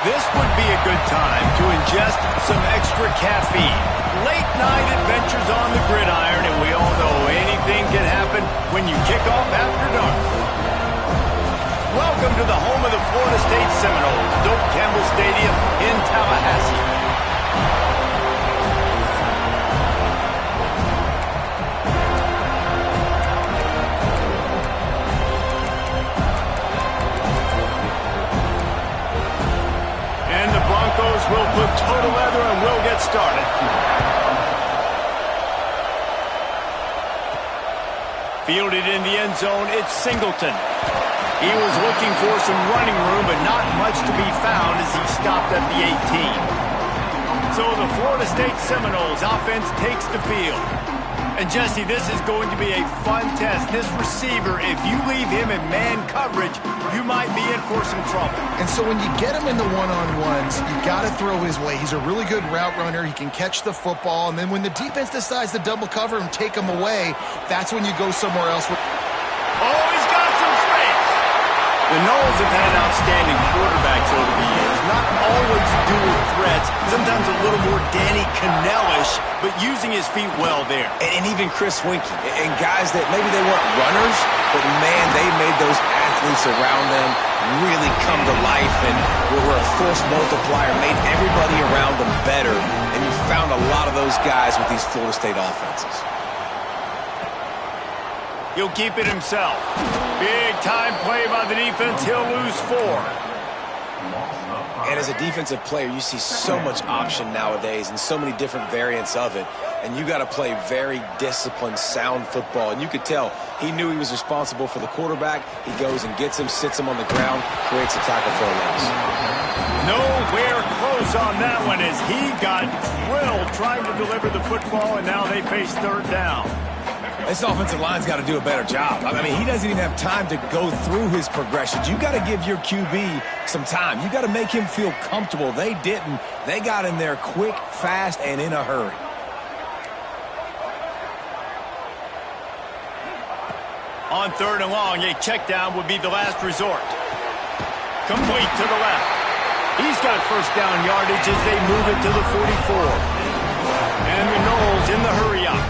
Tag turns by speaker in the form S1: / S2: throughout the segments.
S1: This would be a good time to ingest some extra caffeine. Late night adventures on the gridiron, and we all know anything can happen when you kick off after dark. Welcome to the home of the Florida State Seminoles, Doak Campbell Stadium in Tallahassee. Will put total leather and we'll get started. Fielded in the end zone, it's Singleton. He was looking for some running room, but not much to be found as he stopped at the 18. So the Florida State Seminoles offense takes the field. And Jesse, this is going to be a fun test. This receiver, if you leave him in man coverage, you might be in for some trouble.
S2: And so when you get him in the one-on-ones, you got to throw his way. He's a really good route runner. He can catch the football. And then when the defense decides to double cover and take him away, that's when you go somewhere else.
S1: Oh, he's got some space. The Noles have had outstanding quarterbacks over the years. Not always dual threats. Sometimes a little more Danny Cannell-ish, but using his feet well there.
S3: And even Chris Winkie. And guys that maybe they weren't runners, but man, they made those athletes around them really come to life and were a force multiplier, made everybody around them better. And you found a lot of those guys with these Florida State offenses.
S1: He'll keep it himself. Big time play by the defense. He'll lose 4.
S3: And as a defensive player, you see so much option nowadays and so many different variants of it. And you got to play very disciplined, sound football. And you could tell he knew he was responsible for the quarterback. He goes and gets him, sits him on the ground, creates a tackle for a loss.
S1: Nowhere close on that one as he got drilled trying to deliver the football, and now they face third down.
S3: This offensive line's got to do a better job. I mean, he doesn't even have time to go through his progressions. You got to give your QB some time. You got to make him feel comfortable. They didn't. They got in there quick, fast, and in a hurry.
S1: On third and long, a check down would be the last resort. Complete to the left. He's got first down yardage as they move it to the 44. And the Noles in the hurry up.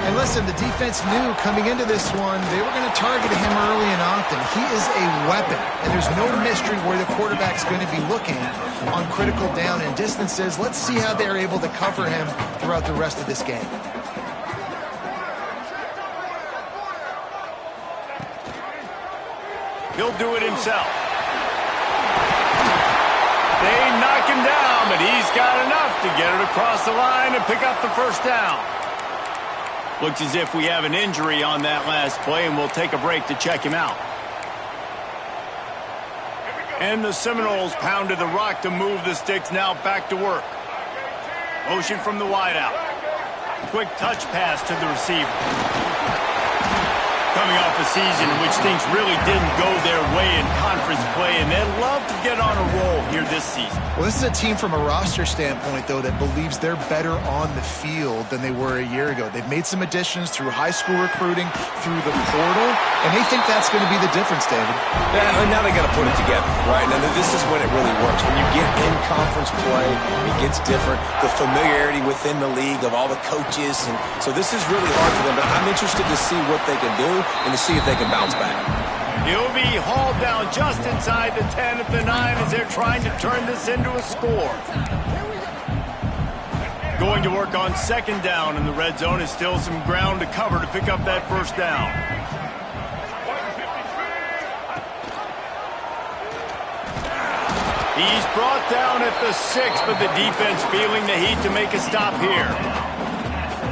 S2: And listen, the defense knew coming into this one, they were going to target him early and often. He is a weapon, and there's no mystery where the quarterback's going to be looking on critical down and distances. Let's see how they're able to cover him throughout the rest of this game.
S1: He'll do it himself. They knock him down, but he's got enough to get it across the line and pick up the first down. Looks as if we have an injury on that last play, and we'll take a break to check him out. And the Seminoles pounded the rock to move the sticks, now back to work. Motion from the wideout. Quick touch pass to the receiver. Coming off a season in which things really didn't go their way in conference play, and they'd love to get on a roll here this season.
S2: Well, this is a team from a roster standpoint, though, that believes they're better on the field than they were a year ago. They've made some additions through high school recruiting, through the portal, and they think that's going to be the difference, David.
S3: Yeah, and now they got to put it together, right? And this is when it really works. When you get in conference play, it gets different. The familiarity within the league of all the coaches, and so this is really hard for them. But I'm interested to see what they can do and to see if they can bounce back.
S1: He'll be hauled down just inside the 10 at the 9 as they're trying to turn this into a score. Going to work on second down in the red zone is still some ground to cover to pick up that first down. He's brought down at the 6, but the defense feeling the heat to make a stop here.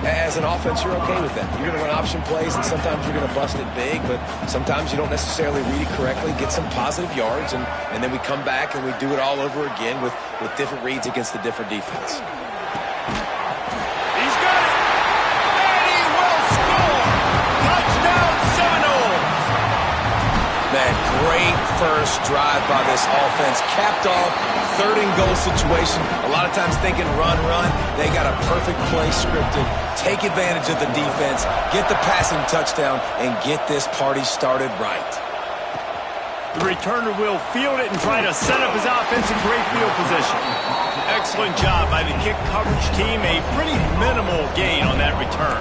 S3: As an offense, you're okay with that. You're going to run option plays, and sometimes you're going to bust it big, but sometimes you don't necessarily read it correctly, get some positive yards, and then we come back and we do it all over again with different reads against the different defense.
S1: He's got it! And he will score! Touchdown Seminoles!
S3: Man, great first drive by this offense. Capped off, third and goal situation. A lot of times thinking run. They got a perfect play scripted. Take advantage of the defense, get the passing touchdown, and get this party started right.
S1: The returner will field it and try to set up his offense in great field position. Excellent job by the kick coverage team. A pretty minimal gain on that return.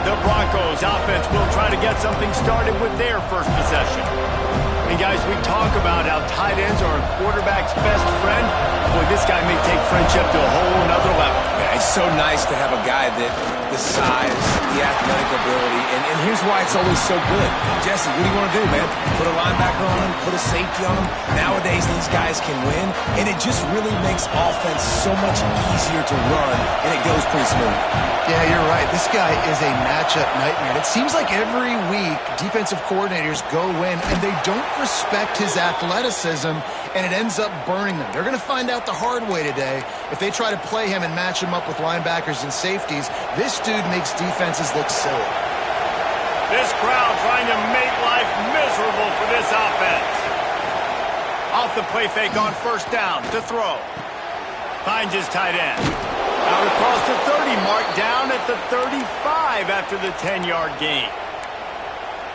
S1: The Broncos offense will try to get something started with their first possession. And guys, we talk about how tight ends are a quarterback's best friend. Boy, this guy may take friendship to a whole another level.
S3: Yeah, it's so nice to have a guy that the size, the athletic ability, and here's why it's always so good. Jesse, what do you want to do, man? Put a linebacker on him, put a safety on him. Nowadays, these guys can win, and it just really makes offense so much easier to run, and it goes pretty smooth.
S2: Yeah, you're right. This guy is a matchup nightmare. It seems like every week defensive coordinators go in and they don't respect his athleticism, and it ends up burning them. They're going to find out the hard way today. If they try to play him and match him up with linebackers and safeties, this dude makes defenses look silly.
S1: This crowd trying to make life miserable for this offense. Off the play fake on first down to throw. Finds his tight end. Out across the 30 mark, down at the 35 after the 10-yard gain.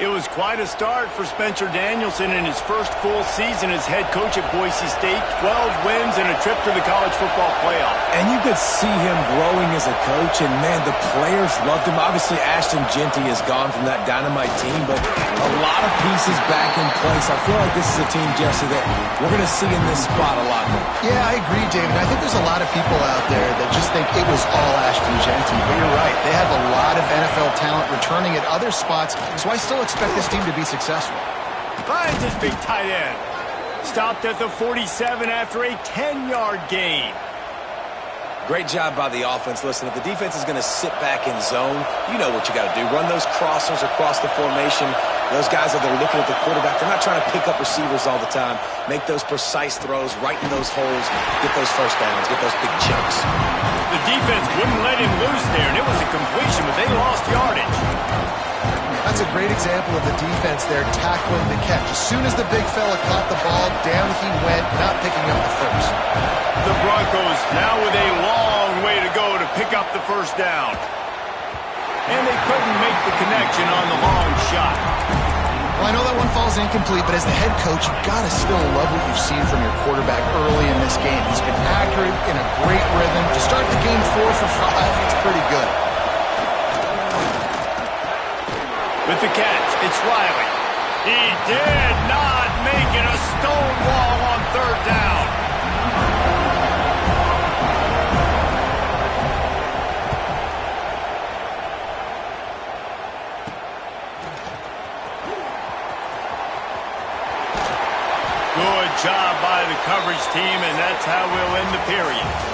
S1: It was quite a start for Spencer Danielson in his first full season as head coach at Boise State. 12 wins and a trip to the college football playoff.
S3: And you could see him growing as a coach, and, man, the players loved him. Obviously, Ashton Jeanty is gone from that dynamite team, but a lot of pieces back in place. I feel like this is a team, Jesse, that we're going to see in this spot a lot more.
S2: Yeah, I agree, David. I think there's a lot of people out there that just think it was all Ashton Jeanty, but you're right. They have a lot of NFL talent returning at other spots, so I still expect this team to be successful.
S1: Finds his big tight end. Stopped at the 47 after a 10-yard gain.
S3: Great job by the offense. Listen, if the defense is going to sit back in zone, you know what you got to do. Run those crossers across the formation. Those guys that are looking at the quarterback, they're not trying to pick up receivers all the time. Make those precise throws right in those holes. Get those first downs. Get those big chunks.
S1: The defense wouldn't let him loose there, and it was a completion, but they lost yardage.
S2: That's a great example of the defense there tackling the catch. As soon as the big fella caught the ball, down he went, not picking up the first.
S1: The Broncos now with a long way to go to pick up the first down. And they couldn't make the connection on the long shot.
S2: Well, I know that one falls incomplete, but as the head coach, you've got to still love what you've seen from your quarterback early in this game. He's been accurate, in a great rhythm. To start the game 4 for 5, it's pretty good.
S1: With the catch, it's Riley. He did not make it a stone wall on third down. Good job by the coverage team, and that's how we'll end the period.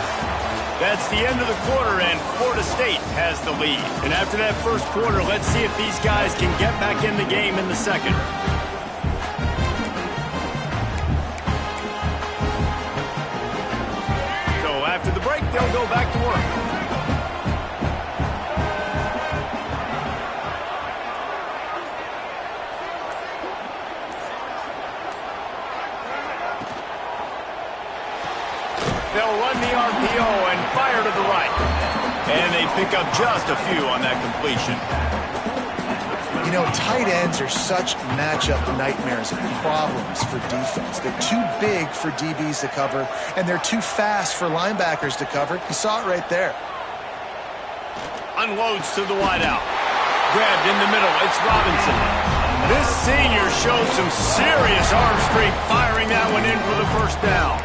S1: That's the end of the quarter, and Florida State has the lead. And after that first quarter, let's see if these guys can get back in the game in the second. So after the break, they'll go back to work. They'll run the RPO and fire to the right. And they pick up just a few on that completion.
S2: You know, tight ends are such matchup nightmares and problems for defense. They're too big for DBs to cover, and they're too fast for linebackers to cover. You saw it right there.
S1: Unloads to the wideout. Grabbed in the middle. It's Robinson. This senior shows some serious arm strength firing that one in for the first down.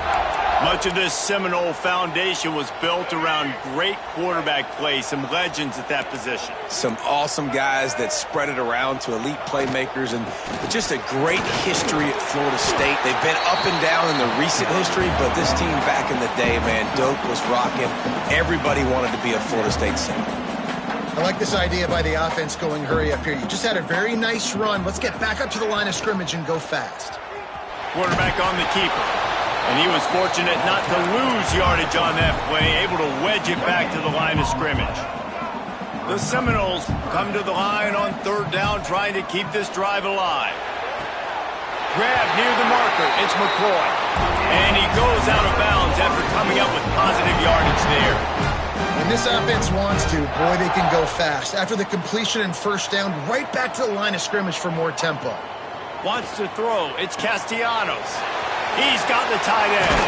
S1: Much of this Seminole foundation was built around great quarterback play, some legends at that position.
S3: Some awesome guys that spread it around to elite playmakers, and just a great history at Florida State. They've been up and down in the recent history, but this team back in the day, man, Doak was rocking. Everybody wanted to be a Florida State Seminole.
S2: I like this idea by the offense going hurry up here. You just had a very nice run. Let's get back up to the line of scrimmage and go fast.
S1: Quarterback on the keeper. And he was fortunate not to lose yardage on that play, able to wedge it back to the line of scrimmage. The Seminoles come to the line on third down, trying to keep this drive alive. Grab near the marker, it's McCoy. And he goes out of bounds after coming up with positive yardage there.
S2: When this offense wants to, boy, they can go fast. After the completion and first down, right back to the line of scrimmage for more tempo.
S1: Wants to throw. It's Castellanos. He's got the tight end.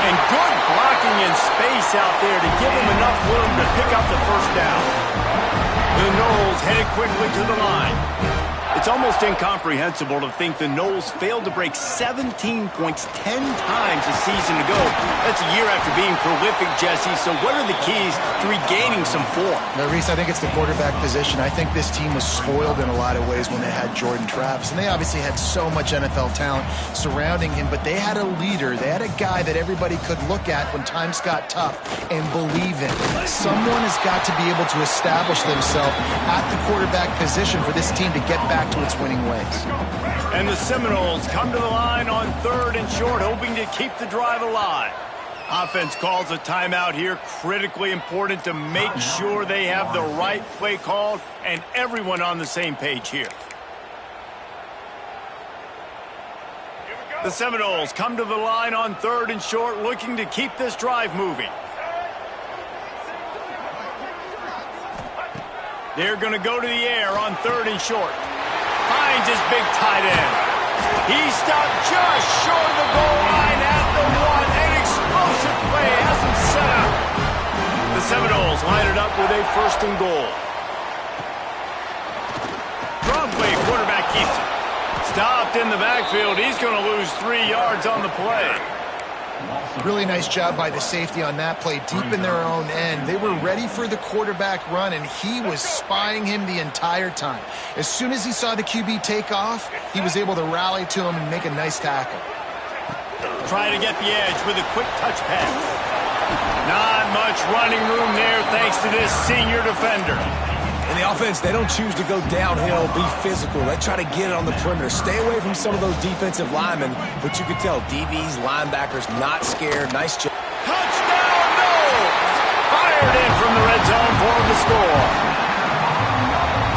S1: And good blocking in space out there to give him enough room to pick up the first down. The Noles headed quickly to the line. It's almost incomprehensible to think the Noles failed to break 17 points 10 times a season ago. That's a year after being prolific, Jesse. So what are the keys to regaining some form?
S2: No, Reese, I think it's the quarterback position. I think this team was spoiled in a lot of ways when they had Jordan Travis. And they obviously had so much NFL talent surrounding him, but they had a leader. They had a guy that everybody could look at when times got tough and believe in. Someone has got to be able to establish themselves at the quarterback position for this team to get back to its winning ways.
S1: And the Seminoles come to the line on 3rd and short, hoping to keep the drive alive. Offense calls a timeout here, critically important to make sure they have the right play called and everyone on the same page here. The Seminoles come to the line on 3rd and short, looking to keep this drive moving. They're going to go to the air on 3rd and short. Finds his big tight end. He stopped just short of the goal line at the 1. An explosive play has him set up. The Seminoles line it up with a 1st and goal. Strong play, quarterback keeps it. Stopped in the backfield. He's going to lose 3 yards on the play.
S2: Really nice job by the safety on that play, deep in their own end. They were ready for the quarterback run, and he was spying him the entire time. As soon as he saw the QB take off, he was able to rally to him and make a nice tackle.
S1: Trying to get the edge with a quick touch pass. Not much running room there thanks to this senior defender.
S3: In the offense, they don't choose to go downhill, be physical. They try to get it on the perimeter. Stay away from some of those defensive linemen, but you can tell DBs, linebackers, not scared. Nice job.
S1: Touchdown, Noles! Fired in from the red zone for the score.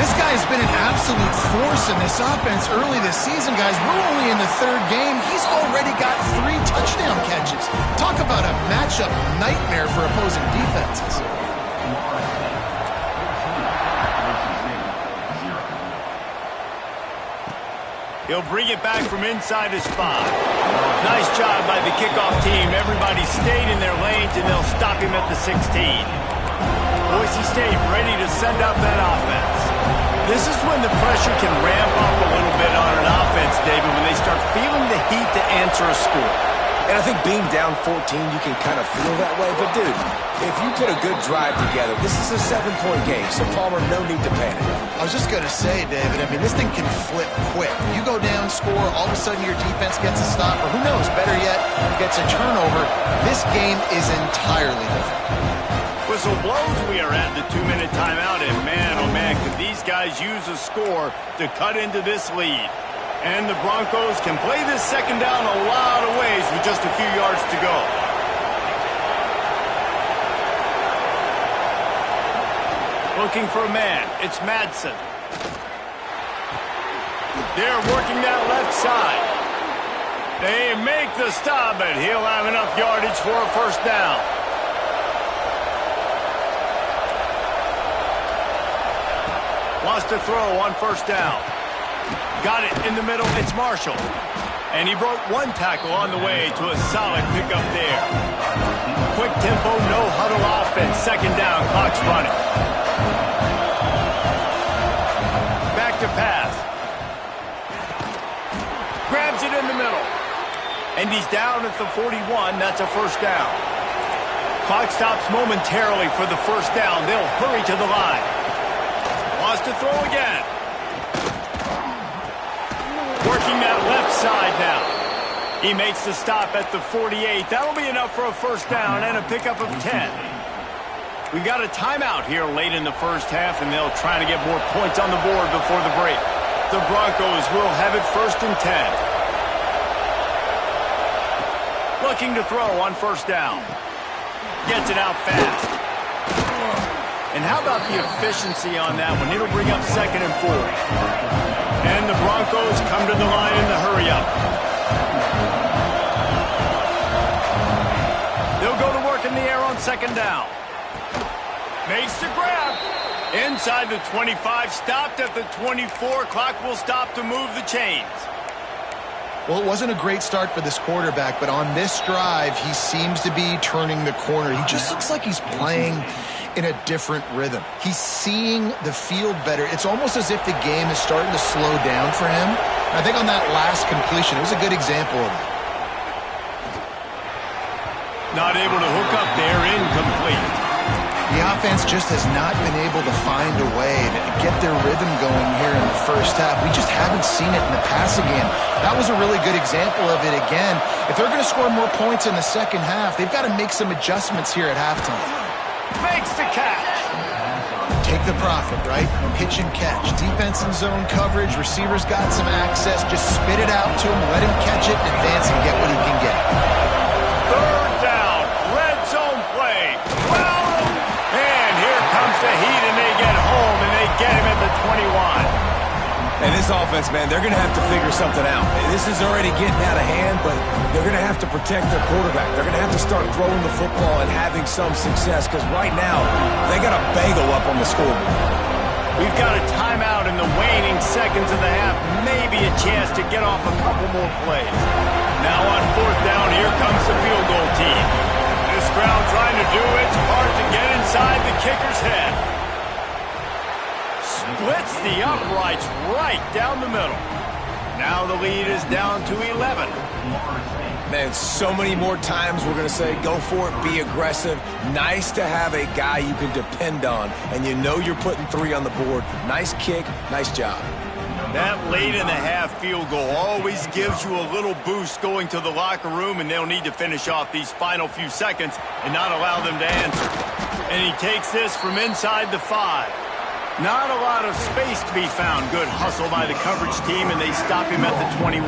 S2: This guy's been an absolute force in this offense early this season, guys. We're only in the 3rd game. He's already got 3 touchdown catches. Talk about a matchup nightmare for opposing defenses.
S1: He'll bring it back from inside his 5. Nice job by the kickoff team. Everybody stayed in their lanes, and they'll stop him at the 16. Boise State ready to send up that offense. This is when the pressure can ramp up a little bit on an offense, David, when they start feeling the heat to answer a score.
S3: And I think being down 14, you can kind of feel that way. But, dude, if you put a good drive together, this is a 7-point game. So, Palmer, no need to panic.
S2: I was just going to say, David, I mean, this thing can flip quick. You go down, score, all of a sudden your defense gets a stop, or who knows, better yet, gets a turnover. This game is entirely different.
S1: Whistle blows, we are at the 2-minute timeout, and man, oh man, could these guys use a score to cut into this lead. And the Broncos can play this second down a lot of ways with just a few yards to go. Looking for a man. It's Madsen. They're working that left side. They make the stop, but he'll have enough yardage for a 1st down. Wants to throw on 1st down. Got it in the middle. It's Marshall. And he broke 1 tackle on the way to a solid pickup there. Quick tempo, no huddle offense. 2nd down, clock's running. Back to pass. Grabs it in the middle. And he's down at the 41. That's a 1st down. Clock stops momentarily for the 1st down. They'll hurry to the line. Wants to throw again. Working that left side now. He makes the stop at the 48. That'll be enough for a 1st down and a pickup of 10. We've got a timeout here late in the 1st half, and they'll try to get more points on the board before the break. The Broncos will have it 1st and 10. Looking to throw on 1st down. Gets it out fast. And how about the efficiency on that one? It'll bring up 2nd and 4. And the Broncos come to the line in the hurry-up. They'll go to work in the air on 2nd down. Makes the grab. Inside the 25, stopped at the 24. Clock will stop to move the chains.
S2: Well, it wasn't a great start for this quarterback, but on this drive, he seems to be turning the corner. He just looks like he's playing in a different rhythm. He's seeing the field better. It's almost as if the game is starting to slow down for him. And I think on that last completion, it was a good example of that.
S1: Not able to hook up there, incomplete.
S2: The offense just has not been able to find a way to get their rhythm going here in the first half. We just haven't seen it in the passing game. That was a really good example of it again. If they're going to score more points in the second half, they've got to make some adjustments here at halftime.
S1: Makes the catch.
S2: Take the profit, right? Pitch and catch. Defense and zone coverage. Receivers got some access. Just spit it out to him. Let him catch it, advance, and get what he can get.
S1: Third down. Red zone play. Well, and here comes the heat, and they get home, and they get him at the 21.
S3: And this offense, man, they're going to have to figure something out. This is already getting out of hand, but they're going to have to protect their quarterback. They're going to have to start throwing the football and having some success, because right now, they got a bagel up on the scoreboard.
S1: We've got a timeout in the waning seconds of the half. Maybe a chance to get off a couple more plays. Now on fourth down, here comes the field goal team. This crowd trying to do its part to get inside the kicker's head. Splits the uprights right down the middle. Now the lead is down to 11.
S3: Man, so many more times we're going to say, go for it, be aggressive. Nice to have a guy you can depend on, and you know you're putting 3 on the board. Nice kick, nice job.
S1: That late in the half field goal always gives you a little boost going to the locker room, and they'll need to finish off these final few seconds and not allow them to answer. And he takes this from inside the 5. Not a lot of space to be found. Good hustle by the coverage team, and they stop him at the 21.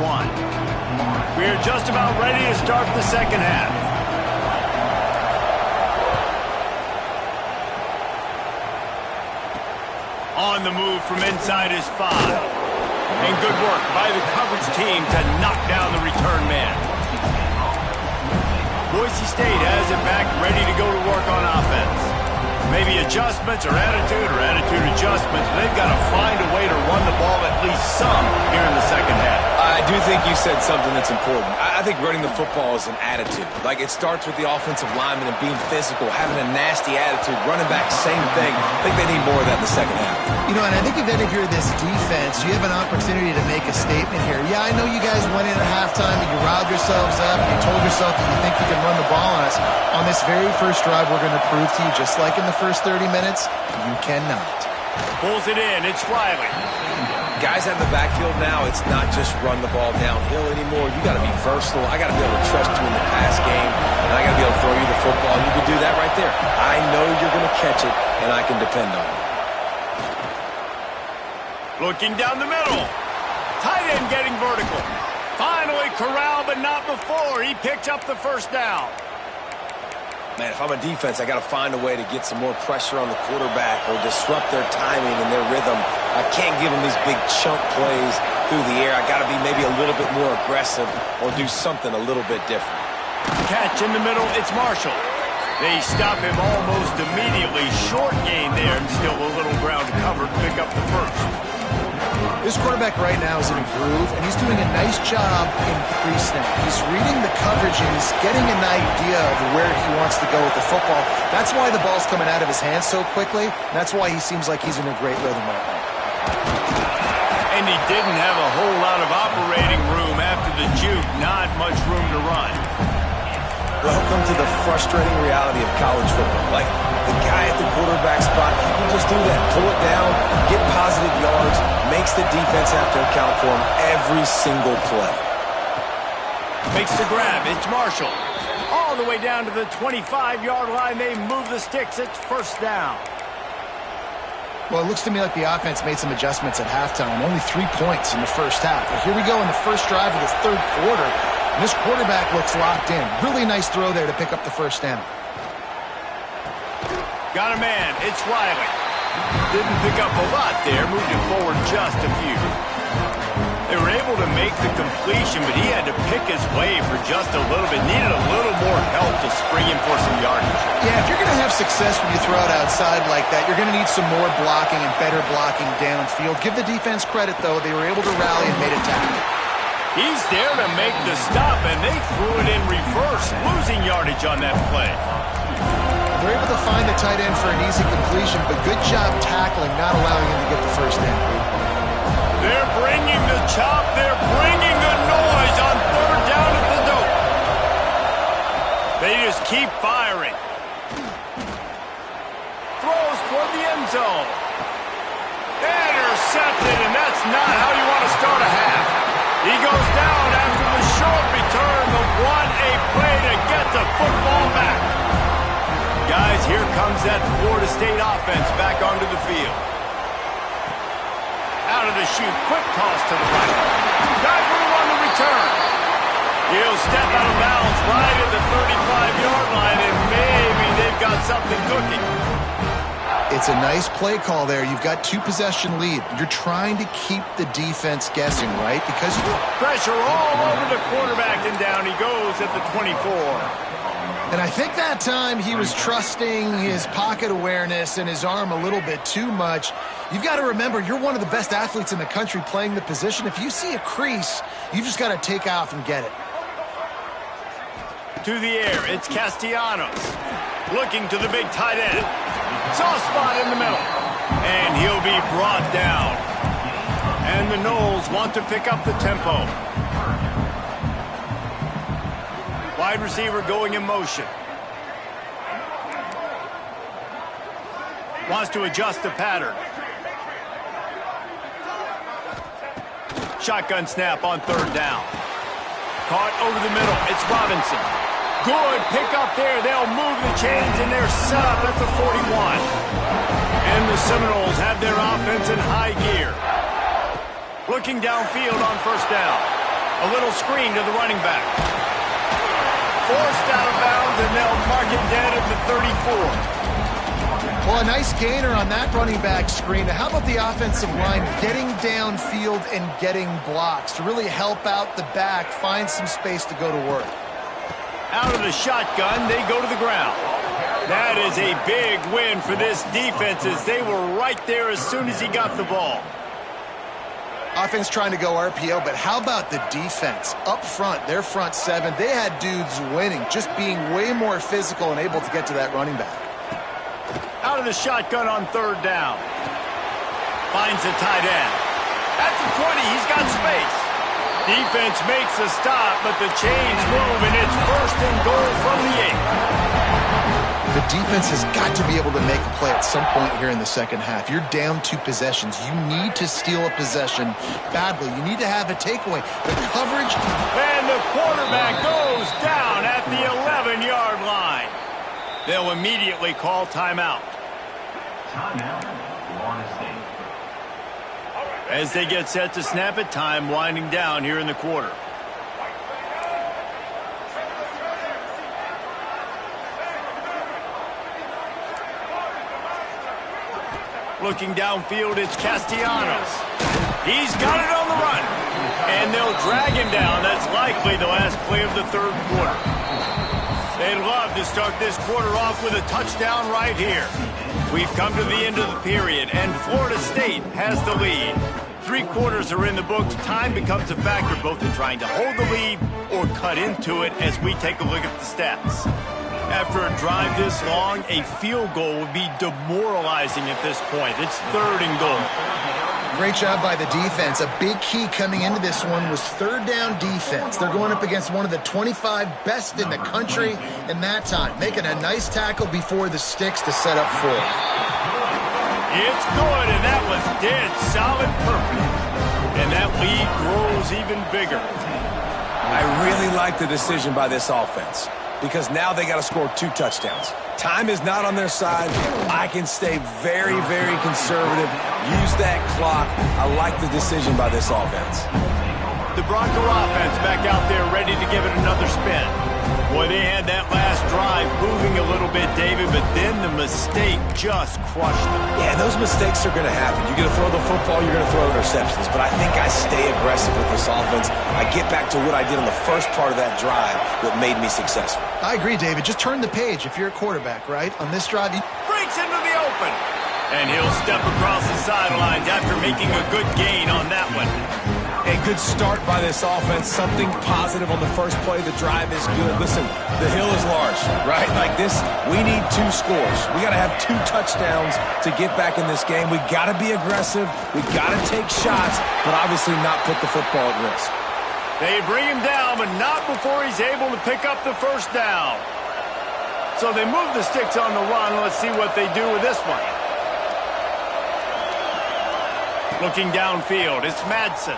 S1: We're just about ready to start the second half. On the move from inside his 5. And good work by the coverage team to knock down the return man. Boise State has it back, ready to go to work on offense. Maybe adjustments or attitude adjustments. They've got to find a way to run the ball at least some here in the second half.
S3: I do think you said something that's important. I think running the football is an attitude. Like, it starts with the offensive lineman and being physical, having a nasty attitude. Running back, same thing. I think they need more of that in the second half.
S2: You know, and I think if any of you are this defense, you have an opportunity to make a statement here. Yeah, I know you guys went in at halftime and you riled yourselves up and you told yourself that you think you can run the ball on us. On this very first drive, we're going to prove to you, just like in the first 30 minutes, you cannot.
S1: Pulls it in. It's Riley.
S3: Guys out in the backfield now, it's not just run the ball downhill anymore. You got to be versatile. I got to be able to trust you in the pass game, and I got to be able to throw you the football. You can do that right there. I know you're going to catch it, and I can depend on it.
S1: Looking down the middle. Tight end getting vertical. Finally corralled, but not before. He picked up the first down.
S3: Man, if I'm a defense, I got to find a way to get some more pressure on the quarterback or disrupt their timing and their rhythm. I can't give them these big chunk plays through the air. I got to be maybe a little bit more aggressive or do something a little bit different.
S1: Catch in the middle, it's Marshall. They stop him almost immediately. Short gain there, and still a little ground to cover to pick up the first.
S2: This quarterback right now is in a groove, and he's doing a nice job in pre-snap. He's reading the coverage, and he's getting an idea of where he wants to go with the football. That's why the ball's coming out of his hands so quickly. That's why he seems like he's in a great rhythm right now.
S1: And he didn't have a whole lot of operating room after the juke. Not much room to run.
S3: Welcome to the frustrating reality of college football. Like, the guy at the quarterback spot, he can just do that. Pull it down, get positive yards, makes the defense have to account for him every single play.
S1: Makes the grab. It's Marshall. All the way down to the 25-yard line. They move the sticks. It's first down.
S2: Well, it looks to me like the offense made some adjustments at halftime. Only 3 points in the first half. But here we go in the first drive of this third quarter. And this quarterback looks locked in. Really nice throw there to pick up the first down.
S1: Got a man. It's Riley. Didn't pick up a lot there. Moved it forward just a few. They were able to make the completion, but he had to pick his way for just a little bit. Needed a little more help to spring him for some yardage.
S2: Yeah, if you're going to have success when you throw it outside like that, you're going to need some more blocking and better blocking downfield. Give the defense credit, though. They were able to rally and made a tackle.
S1: He's there to make the stop, and they threw it in reverse, losing yardage on that play.
S2: They're able to find the tight end for an easy completion, but good job tackling, not allowing him to get the first down.
S1: They're bringing the chop. They're bringing the noise on third down at the dope. They just keep firing. Throws toward the end zone. Intercepted, and that's not how you want to start a half. He goes down after the short return, but what a play to get the football back. Guys, here comes that Florida State offense back onto the field. Out of the chute, quick toss to the right. Dive move on the return. He'll step out of bounds right at the 35-yard line, and maybe they've got something cooking.
S2: It's a nice play call there. You've got 2-possession lead. You're trying to keep the defense guessing, right? Because you
S1: pressure all over the quarterback, and down he goes at the 24.
S2: And I think that time he was trusting his pocket awareness and his arm a little bit too much. You've got to remember, you're one of the best athletes in the country playing the position. If you see a crease, you've just got to take off and get it.
S1: To the air, it's Castellanos. Looking to the big tight end. Soft spot in the middle. And he'll be brought down. And the Noles want to pick up the tempo. Wide receiver going in motion. Wants to adjust the pattern. Shotgun snap on third down. Caught over the middle. It's Robinson. Good pick up there. They'll move the chains, and they're set up at the 41. And the Seminoles have their offense in high gear. Looking downfield on first down. A little screen to the running back. Forced out of bounds, and they'll mark it dead at the 34.
S2: Well, a nice gainer on that running back screen. How about the offensive line getting downfield and getting blocks to really help out the back, find some space to go to work?
S1: Out of the shotgun, they go to the ground. That is a big win for this defense, as they were right there as soon as he got the ball.
S2: Offense trying to go RPO, but how about the defense? Up front, their front seven, they had dudes winning, just being way more physical and able to get to that running back.
S1: Out of the shotgun on third down. Finds the tight end. At the 20, he's got space. Defense makes a stop, but the chains move, and it's first and goal from the 8.
S2: The defense has got to be able to make a play at some point here in the second half. You're down 2 possessions. You need to steal a possession badly. You need to have a takeaway. The coverage.
S1: And the quarterback goes down at the 11-yard line. They'll immediately call timeout.
S4: Timeout, Florida State.
S1: As they get set to snap it, time winding down here in the quarter. Looking downfield, it's Castellanos. He's got it on the run. And they'll drag him down. That's likely the last play of the third quarter. They'd love to start this quarter off with a touchdown right here. We've come to the end of the period, and Florida State has the lead. 3 quarters are in the books. Time becomes a factor both in trying to hold the lead or cut into it as we take a look at the stats. After a drive this long, a field goal would be demoralizing at this point. It's third and goal.
S2: Great job by the defense. A big key coming into this one was third down defense. They're going up against one of the 25 best in the country in that time, making a nice tackle before the sticks to set up fourth.
S1: It's good, and that was dead solid perfect. And that lead grows even bigger.
S3: I really like the decision by this offense, because now they got to score 2 touchdowns. Time is not on their side. I can stay very, very conservative. Use that clock. I like the decision by this offense.
S1: The Bronco offense back out there ready to give it another spin. Boy, they had that last drive moving a little bit, David, but then the mistake just crushed them.
S3: Yeah, those mistakes are going to happen. You're going to throw the football, you're going to throw interceptions. But I think I stay aggressive with this offense. I get back to what I did on the first part of that drive that made me successful.
S2: I agree, David. Just turn the page if you're a quarterback, right? On this drive,
S1: breaks into the open. And he'll step across the sidelines after making a good gain on that one.
S3: A good start by this offense. Something positive on the first play. The drive is good. Listen, the hill is large, right? Like this, we need 2 scores. We got to have 2 touchdowns to get back in this game. We got to be aggressive. We got to take shots, but obviously not put the football at risk.
S1: They bring him down, but not before he's able to pick up the first down. So they move the sticks on the run. Let's see what they do with this one. Looking downfield, it's Madsen.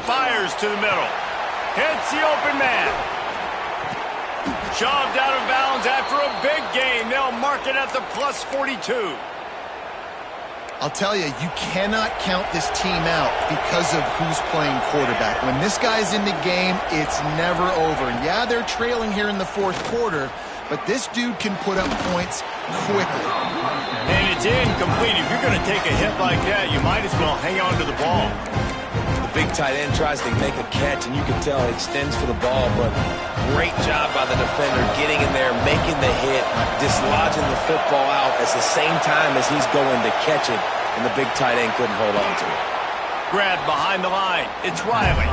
S1: Fires to the middle. Hits the open man. Shoved out of bounds after a big gain. They'll mark it at the plus 42.
S2: I'll tell you, you cannot count this team out because of who's playing quarterback. When this guy's in the game, it's never over. And yeah, they're trailing here in the fourth quarter, but this dude can put up points quickly.
S1: And it's incomplete. If you're going to take a hit like that, you might as well hang on to the ball.
S3: Big tight end tries to make a catch, and you can tell he extends for the ball, but great job by the defender getting in there, making the hit, dislodging the football out at the same time as he's going to catch it, and the big tight end couldn't hold on to it.
S1: Grabbed behind the line. It's Riley.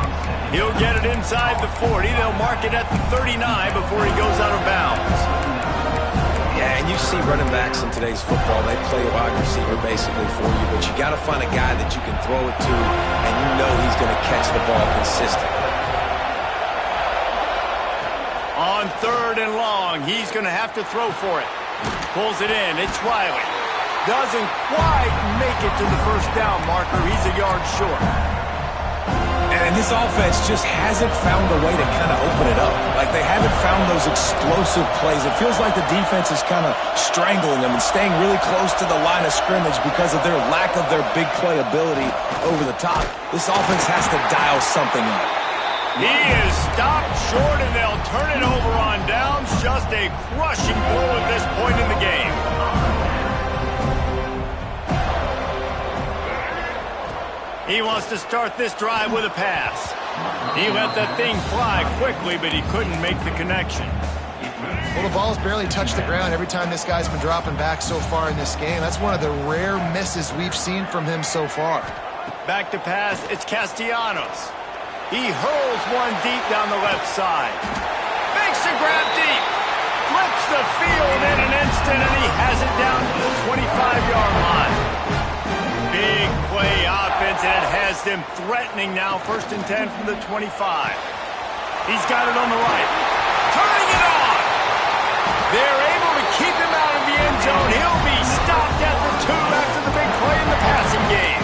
S1: He'll get it inside the 40. They'll mark it at the 39 before he goes out of bounds.
S3: Yeah, and you see running backs in today's football, they play wide receiver basically for you, but you got to find a guy that you can throw it to, and you know he's going to catch the ball consistently.
S1: On 3rd and long, he's going to have to throw for it. Pulls it in. It's Riley. Doesn't quite make it to the first down marker. He's a yard short.
S3: And this offense just hasn't found a way to kind of open it up. Like, they haven't found those explosive plays. It feels like the defense is kind of strangling them and staying really close to the line of scrimmage because of their lack of their big play ability over the top. This offense has to dial something up.
S1: He is stopped short, and they'll turn it over on downs. Just a crushing blow at this point in the game. He wants to start this drive with a pass. He let that thing fly quickly, but he couldn't make the connection.
S2: Well, the ball's barely touched the ground every time this guy's been dropping back so far in this game. That's one of the rare misses we've seen from him so far.
S1: Back to pass, it's Castellanos. He hurls one deep down the left side. Makes a grab deep. Flips the field in an instant, and he has it down to the 25-yard line. Big play offense, and it has them threatening now. 1st and 10 from the 25. He's got it on the right. Turning it on. They're able to keep him out of the end zone. He'll be stopped at the 2 after the big play in the passing game.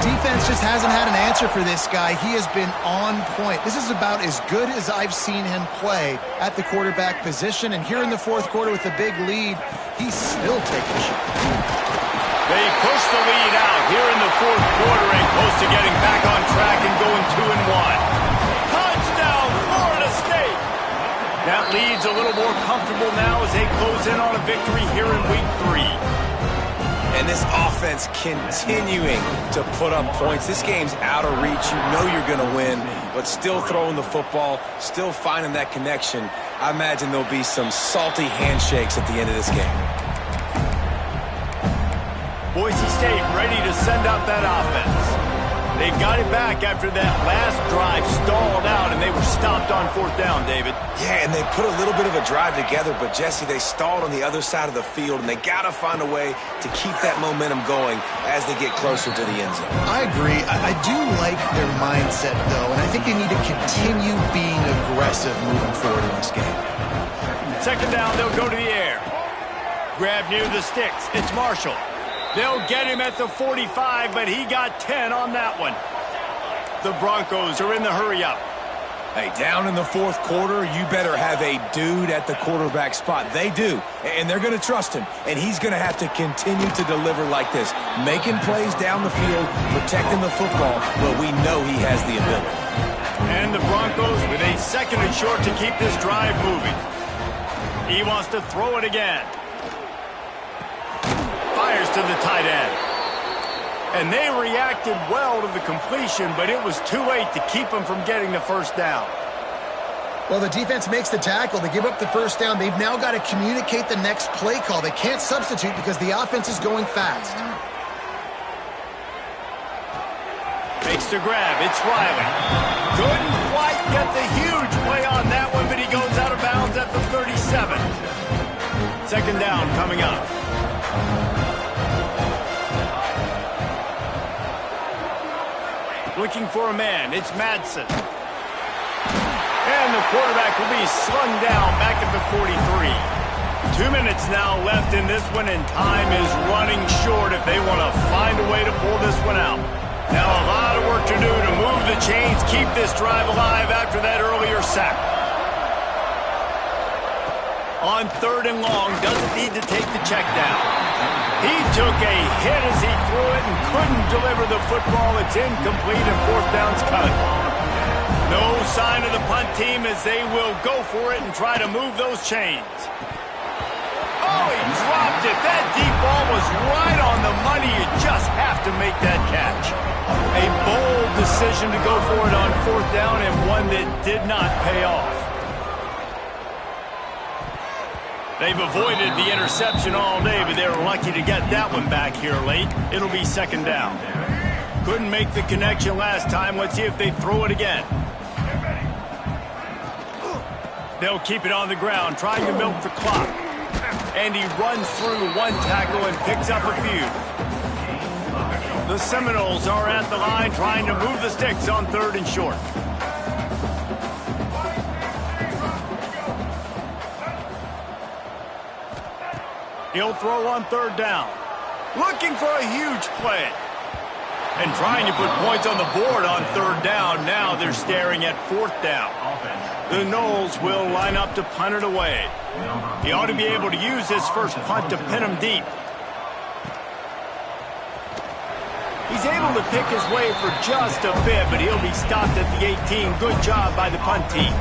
S2: Defense just hasn't had an answer for this guy. He has been on point. This is about as good as I've seen him play at the quarterback position. And here in the fourth quarter with a big lead, he's still taking a shot.
S1: They push the lead out here in the fourth quarter and close to getting back on track and going 2-1. Touchdown, Florida State! That lead's a little more comfortable now as they close in on a victory here in week 3.
S3: And this offense continuing to put up points. This game's out of reach. You know you're going to win, but still throwing the football, still finding that connection. I imagine there'll be some salty handshakes at the end of this game.
S1: Boise State ready to send out that offense. They got it back after that last drive stalled out, and they were stopped on 4th down, David.
S3: Yeah, and they put a little bit of a drive together, but, Jesse, they stalled on the other side of the field, and they got to find a way to keep that momentum going as they get closer to the end zone.
S2: I agree. I do like their mindset, though, and I think they need to continue being aggressive moving forward in this game.
S1: 2nd down, they'll go to the air. Grab near the sticks. It's Marshall. They'll get him at the 45, but he got 10 on that one. The Broncos are in the hurry-up.
S3: Hey, down in the fourth quarter, you better have a dude at the quarterback spot. They do, and they're going to trust him, and he's going to have to continue to deliver like this, making plays down the field, protecting the football, but we know he has the ability.
S1: And the Broncos with a 2nd and short to keep this drive moving. He wants to throw it again. Fires to the tight end. And they reacted well to the completion, but it was too late to keep them from getting the first down.
S2: Well, the defense makes the tackle. They give up the first down. They've now got to communicate the next play call. They can't substitute because the offense is going fast.
S1: makes the grab. It's Riley. Couldn't quite get the huge play on that one, but he goes out of bounds at the 37. Second down coming up. Looking for a man. It's Madsen. And the quarterback will be slung down back at the 43. 2 minutes now left in this one, and time is running short if they want to find a way to pull this one out. Now a lot of work to do to move the chains, keep this drive alive after that earlier sack. On third and long, doesn't need to take the check down. He took a hit as he threw it and couldn't deliver the football. It's incomplete and fourth down's coming. No sign of the punt team as they will go for it and try to move those chains. Oh, he dropped it. That deep ball was right on the money. You just have to make that catch. A bold decision to go for it on fourth down, and one that did not pay off. They've avoided the interception all day, but they were lucky to get that one back here late. It'll be second down. Couldn't make the connection last time. Let's see if they throw it again. They'll keep it on the ground, trying to milk the clock. And he runs through one tackle and picks up a few. The Seminoles are at the line trying to move the sticks on third and short. He'll throw on third down. Looking for a huge play. And trying to put points on the board on third down. Now they're staring at fourth down. The Noles will line up to punt it away. He ought to be able to use his first punt to pin him deep. He's able to pick his way for just a bit, but he'll be stopped at the 18. Good job by the punt team.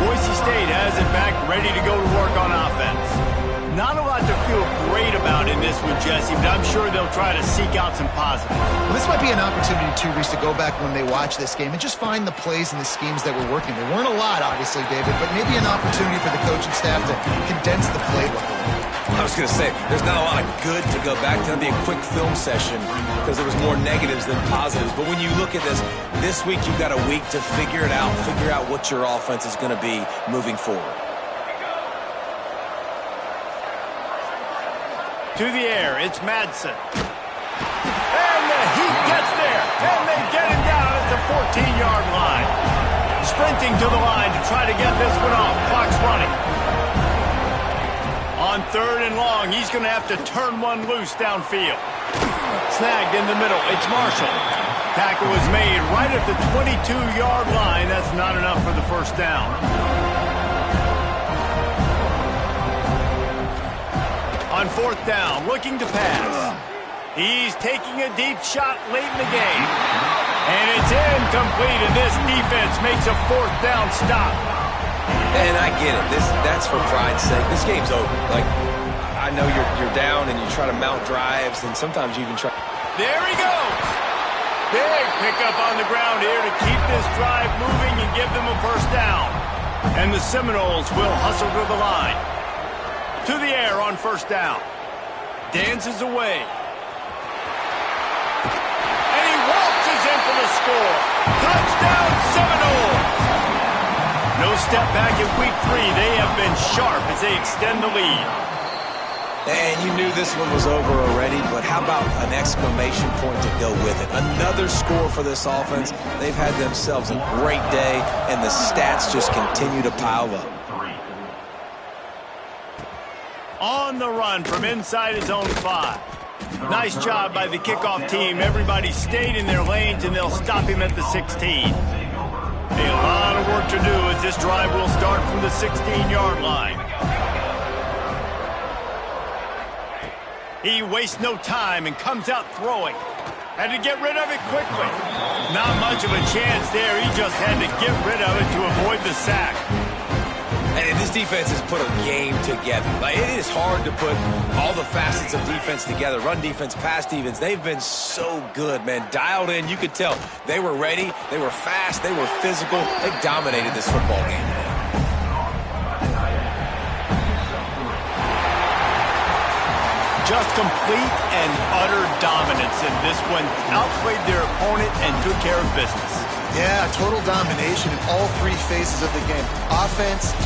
S1: Boise State has it back, ready to go to work on offense. Not a lot to feel great about in this one, Jesse, but I'm sure they'll try to seek out some positives.
S2: Well, this might be an opportunity, too, Reese, to go back when they watch this game and just find the plays and the schemes that were working. There weren't a lot, obviously, David, but maybe an opportunity for the coaching staff to condense the playbook a little.
S3: I was going to say, there's not a lot of good to go back to. It'll be a quick film session because there was more negatives than positives. But when you look at this week you've got a week to figure it out, figure out what your offense is going to be moving forward.
S1: To the air, it's Madsen. And the Heat gets there, and they get him down at the 14-yard line. Sprinting to the line to try to get this one off. Clock's running. On third and long, he's going to have to turn one loose downfield. Snagged in the middle, it's Marshall. Tackle was made right at the 22-yard line. That's not enough for the first down. On fourth down, looking to pass. He's taking a deep shot late in the game. And it's incomplete, and this defense makes a fourth down stop.
S3: And I get it. That's for pride's sake. This game's over. Like, I know you're down and you try to mount drives, and sometimes you even try.
S1: There he goes. Big pickup on the ground here to keep this drive moving and give them a first down. And the Seminoles will hustle to the line. To the air on first down. Dances away. And he waltzes in for the score. Touchdown Seminoles! No step back in week 3. They have been sharp as they extend the lead.
S3: And you knew this one was over already, but how about an exclamation point to go with it? Another score for this offense. They've had themselves a great day, and the stats just continue to pile up.
S1: On the run from inside his own 5. Nice job by the kickoff team. Everybody stayed in their lanes, and they'll stop him at the 16. A lot of work to do as this drive will start from the 16-yard line. He wastes no time and comes out throwing. Had to get rid of it quickly. Not much of a chance there. He just had to get rid of it to avoid the sack.
S3: And this defense has put a game together. Like, it is hard to put all the facets of defense together. Run defense, pass defense. They've been so good, man. Dialed in. You could tell they were ready. They were fast. They were physical. They dominated this football game today.
S1: just complete and utter dominance in this one. Outplayed their opponent and took care of business.
S2: Yeah, total domination in all three phases of the game. Offense,